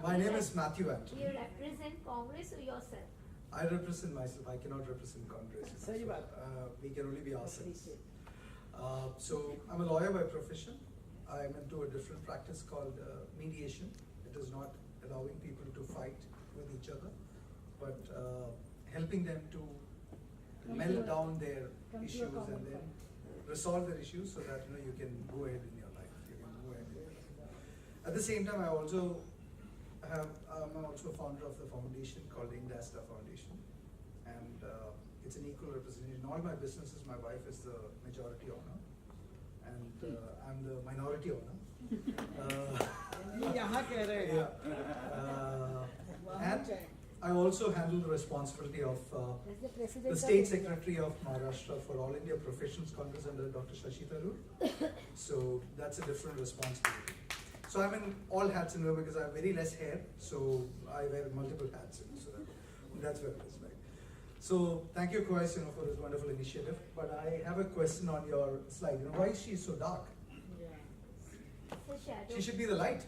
My name is Mathew, actually. You represent Congress or yourself? I represent myself. I cannot represent Congress. Sahi baat. We can only be ourselves. So I'm a lawyer by profession. I'm into a different practice called mediation. It is not allowing people to fight with each other, but helping them to melt down their issues and then resolve their issues so that you can go ahead in your life. You can go ahead in your life. At the same time, I'm also founder of the foundation called Indasta Foundation, and it's an equal representation. In all my businesses, my wife is the majority owner, and I'm the minority owner. And I also handle the responsibility of the State Secretary of Maharashtra for All India Professionals Congress under Dr. Shashi Tharoor. So that's a different responsibility. So I'm in all hats in there because I have very less hair, so I wear multiple hats. So that's where it is like. So thank you, Qais, for this wonderful initiative. But I have a question on your slide. Why is she so dark? It's a shadow. She should be the light.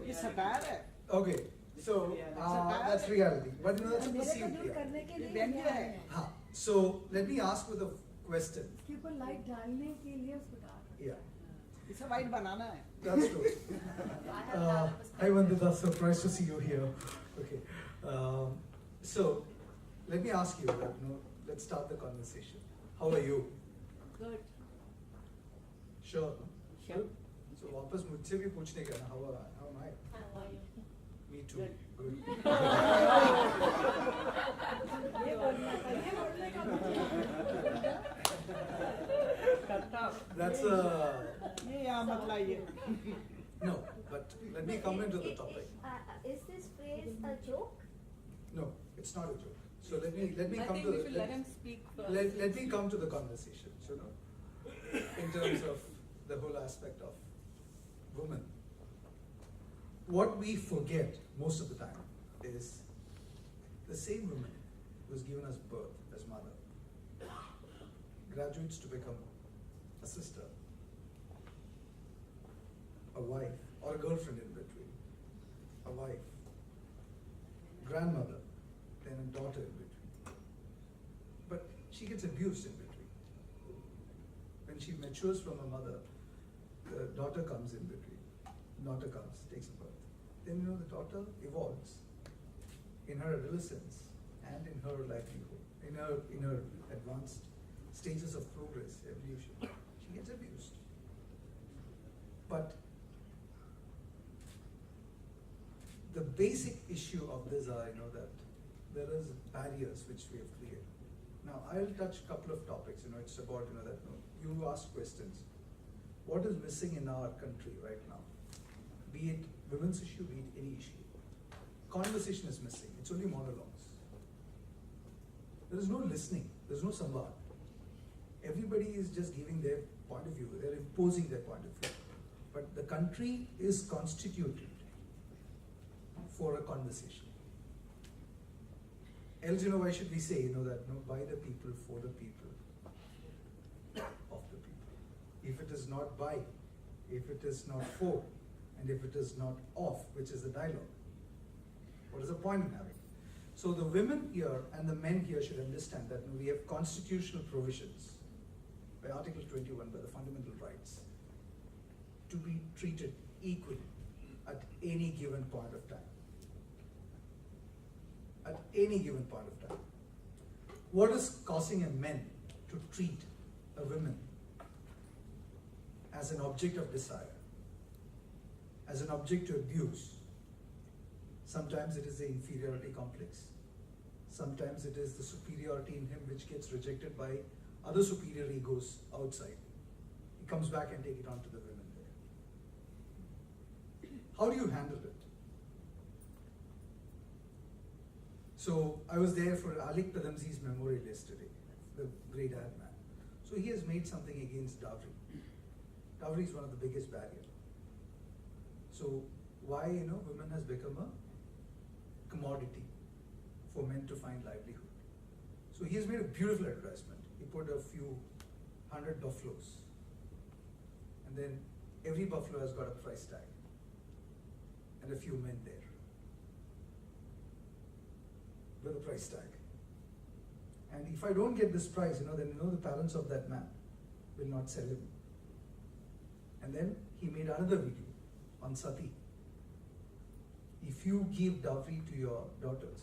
It's a bad. Okay, so that's reality. But that's a perceived reality. So let me ask with a question. Yeah. It's a white banana. That's true. Hi Vandita, surprised to see you here. Okay. So let me ask you that. Let's start the conversation. How are you? Good. Sure. Sure. Good. So वापस मुझसे भी पूछने का ना how am I? How are you? Me too. Good. That's no, but let me come into the topic. Is this phrase a joke? No, it's not a joke. So let me come I to think we the should let him speak first. let me come to the conversation. So in terms of the whole aspect of women, what we forget most of the time is the same woman who has given us birth as mother graduates to become a sister, a wife, or a girlfriend in between, a wife, grandmother, then a daughter in between. But she gets abused in between. When she matures from a mother, the daughter comes in between. Daughter comes, takes a birth. Then the daughter evolves in her adolescence and in her livelihood, in her advanced stages of progress, evolution. She gets abused. But the basic issue of this are, that there is barriers which we have created. Now, I'll touch a couple of topics. It's about, that you ask questions. What is missing in our country right now? Be it women's issue, be it any issue. Conversation is missing. It's only monologues. There is no listening. There's no samvad. Everybody is just giving their point of view. They're imposing their point of view. But the country is constituted for a conversation. Else, why should we say, that by the people, for the people, of the people. If it is not by, if it is not for, and if it is not of, which is the dialogue, what is the point in having? So the women here and the men here should understand that we have constitutional provisions by Article 21, by the fundamental rights, to be treated equally at any given point of time. At any given point of time. What is causing a man to treat a woman as an object of desire, as an object to abuse? Sometimes it is the inferiority complex. Sometimes it is the superiority in him which gets rejected by other superior egos outside. He comes back and take it on to the women there. How do you handle it? So I was there for Alik Padamzi's memorial yesterday, the great ad man. So he has made something against dowry. Dowry is one of the biggest barriers. So why, women has become a commodity for men to find livelihood. So he has made a beautiful advertisement. He put a few 100 buffaloes. And then every buffalo has got a price tag. and a few men there with a price tag. And if I don't get this prize, then the parents of that man will not sell him. And then he made another video on Sati. If you give dowry to your daughters,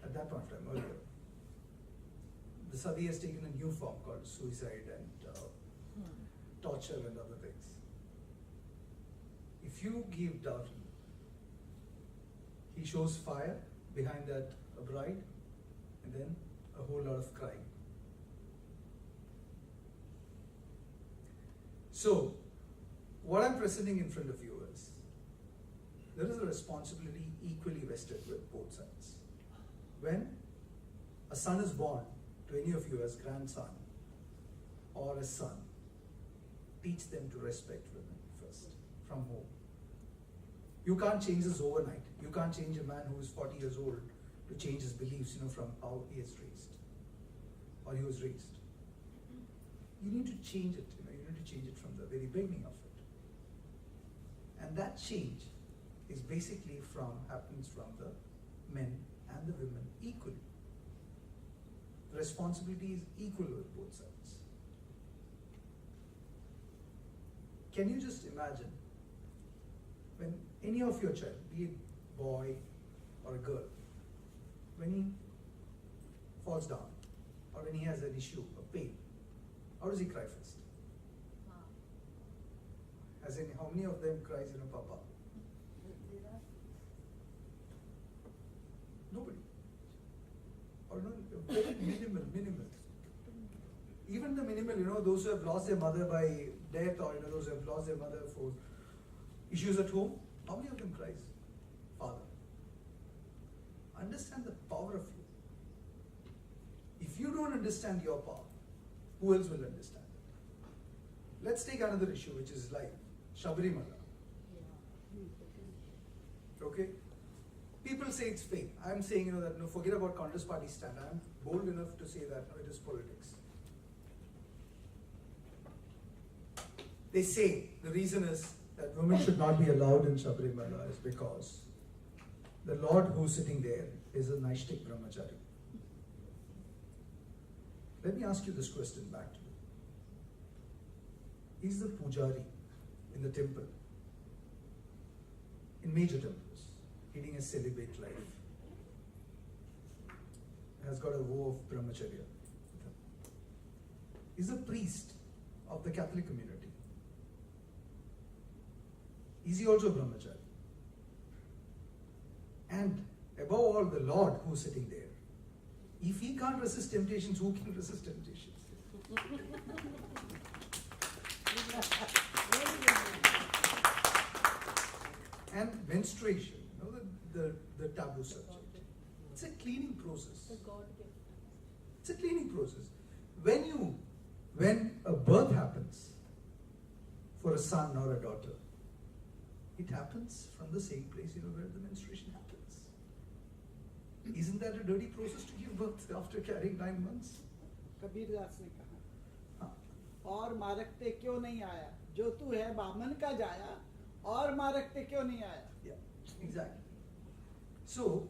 at that point of time, earlier, the Sati has taken a new form called suicide and torture and other things. If you give dowry, he shows fire behind that bride, and then a whole lot of crying. So, what I'm presenting in front of you is, there is a responsibility equally vested with both sides. When a son is born to any of you as grandson or a son, teach them to respect women first, from home. You can't change this overnight. You can't change a man who is 40 years old to change his beliefs, from how he is raised or he was raised. You need to change it, you need to change it from the very beginning of it. And that change is basically happens from the men and the women equally. The responsibility is equal with both sides. Can you just imagine when any of your child, be it boy or a girl, when he falls down or when he has an issue, a pain, how does he cry first? As in, how many of them cries, Papa? Nobody. Or no, very minimal. Even the minimal, those who have lost their mother by death, or those who have lost their mother for issues at home, how many of them cries? Father. Understand the power of you. If you don't understand your power, who else will understand it? Let's take another issue, which is like Shabarimala. Okay? People say it's fake. I'm saying, that forget about Congress party stand. I'm bold enough to say that it is politics. They say the reason is that women should not be allowed in Shabarimala is because the Lord who's sitting there is a Naishtik Brahmachari. Let me ask you this question back to you. He's the pujari in the temple, in major temples, leading a celibate life. Has got a vow of brahmacharya. He's a priest of the Catholic community. Is he also brahmachari? And above all, the Lord who's sitting there. If he can't resist temptations, who can resist temptations? And menstruation, the taboo subject. It's a cleaning process. It's a cleaning process. When a birth happens for a son or a daughter, it happens from the same place where the menstruation happens. Isn't that a dirty process to give birth after carrying 9 months? Kabir Das ने कहा और मारकते क्यों नहीं आया जो तू है बामन का जाया और मारकते क्यों नहीं आया. Yeah, exactly. So,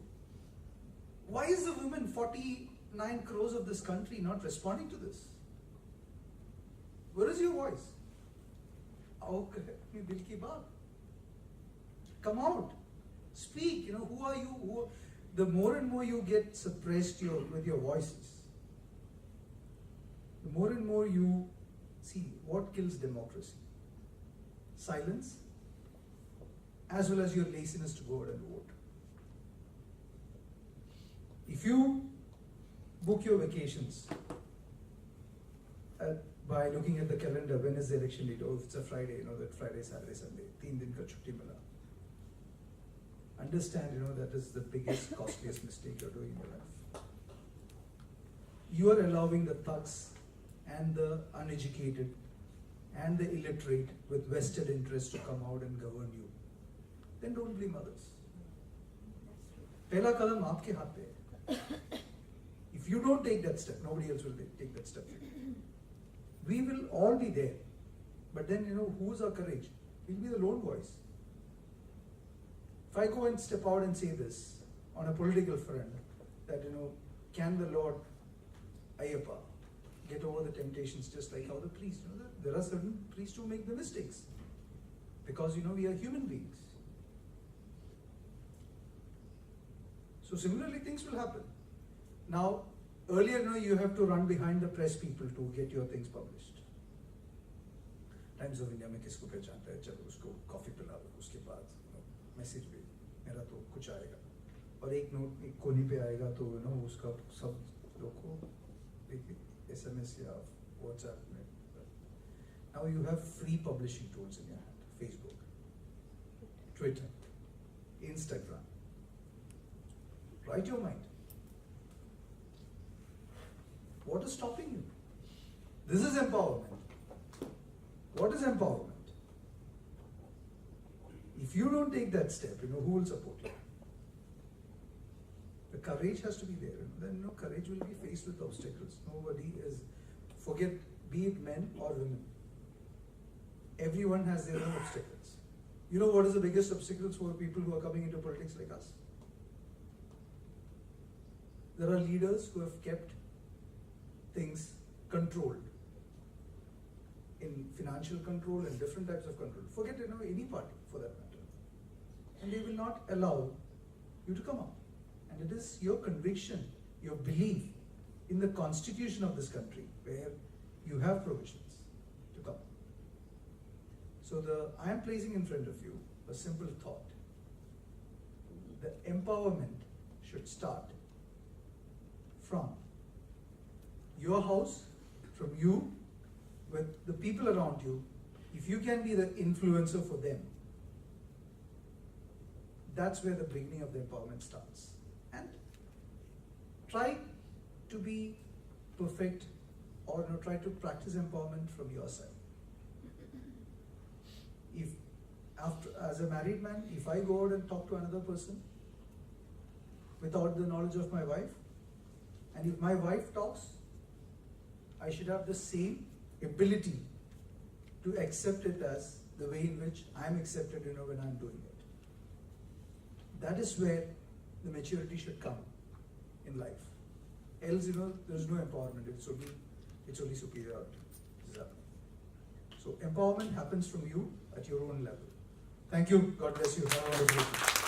why is the women 49 crores of this country not responding to this? Where is your voice? Aao Kahen Dil ki baat. Come out, speak. Who are you? The more and more you get suppressed with your voices, the more and more you see what kills democracy. Silence, as well as your laziness to go out and vote. If you book your vacations by looking at the calendar, when is the election date? Oh, if it's a Friday, that Friday, Saturday, Sunday, 3 din ka chutti mila. Understand, that is the biggest, costliest mistake you're doing in your life. You are allowing the thugs and the uneducated and the illiterate with vested interests to come out and govern you. Then don't blame others. Pehla kadam aapke haath pe hai. If you don't take that step, nobody else will take that step. We will all be there. But then, who's our courage? We'll be the lone voice. If I go and step out and say this on a political front, that can the Lord Ayyappa get over the temptations just like how the priests, that there are certain priests who make the mistakes. Because we are human beings. So similarly things will happen. Now, earlier you have to run behind the press people to get your things published. Times of India में किसको पहचानता है, चलो उसको coffee पिला दो, उसके बाद मैसेज भेज, मेरा तो कुछ आएगा, और एक नोट एक कोने पे आएगा तो उसका सब लोग को SMS या WhatsApp में. Now you have free publishing tools in your hand. Facebook, Twitter, Instagram. Write your mind. What is stopping you? This is empowerment. What is empowerment? If you don't take that step, who will support you? The courage has to be there. Then courage will be faced with obstacles. Nobody is, forget, be it men or women. Everyone has their own obstacles. You know what is the biggest obstacles for people who are coming into politics like us? There are leaders who have kept things controlled, in financial control and different types of control. Forget any party for that matter. And they will not allow you to come up. And it is your conviction, your belief in the constitution of this country where you have provisions to come. So I am placing in front of you a simple thought. The empowerment should start from your house, from you, with the people around you. If you can be the influencer for them, that's where the beginning of the empowerment starts. And try to be perfect, or try to practice empowerment from your side. If as a married man, if I go out and talk to another person without the knowledge of my wife, and if my wife talks, I should have the same ability to accept it as the way in which I am accepted, when I am doing it. That is where the maturity should come in life. Else, there is no empowerment. It's only superiority. So empowerment happens from you at your own level. Thank you. God bless you. Have a wonderful day.